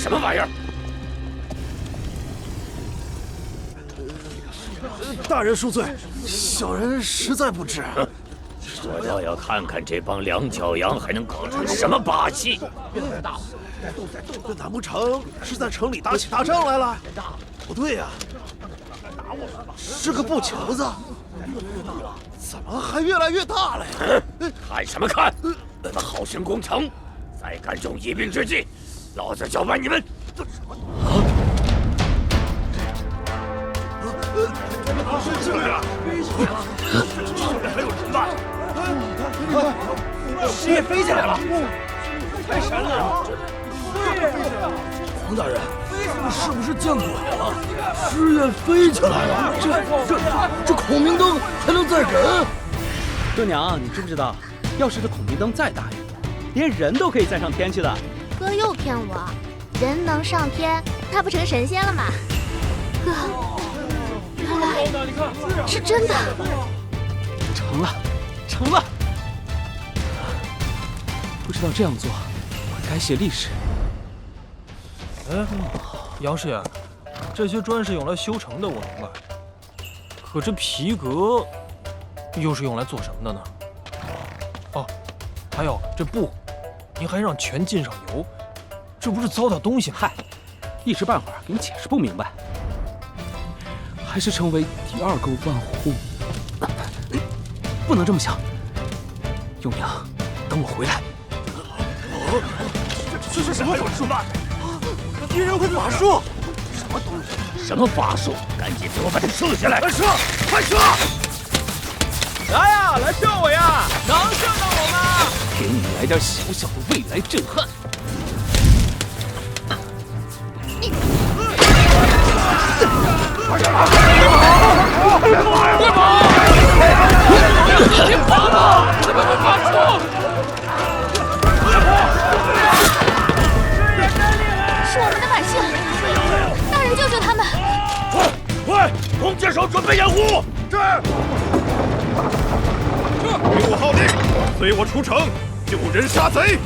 什么玩意儿？大人恕罪，小人实在不知。我倒要看看这帮两脚羊还能搞出什么把戏！难不成是在城里打起大仗来了？不对呀，是个布球子，怎么还越来越大了呀？看什么看？你们好生攻城，再敢中一兵之计，老子就把你们！这个，后面还有人吧？师爷飞起来了！太神了！王大人，是不是见鬼了？师爷飞起来了！这孔明灯还能载人？哥娘，你知不知道，要是这孔明灯再大一点，连人都可以载上天去的。哥又骗我，人能上天，他不成神仙了吗？哥，原来是真的。成了，成了！不知道这样做会改写历史。哎，杨师爷，这些砖是用来修城的，我明白。可这皮革又是用来做什么的呢？哦，还有这布，您还让全浸上油，这不是糟蹋东西吗？嗨，一时半会儿给你解释不明白，还是成为第二个万户。不能这么想，永明，等我回来。这是什么法术？敌人会法术？什么东西？什么法术？赶紧给我把他射下来！快射！快射！来呀，来射我呀！能射到我吗？给你来点小小的未来震撼。别跑了！怎么会发出？是我们的百姓，大人救救他们！快，弓箭手准备掩护！是。给我号令，随我出城，救人杀贼。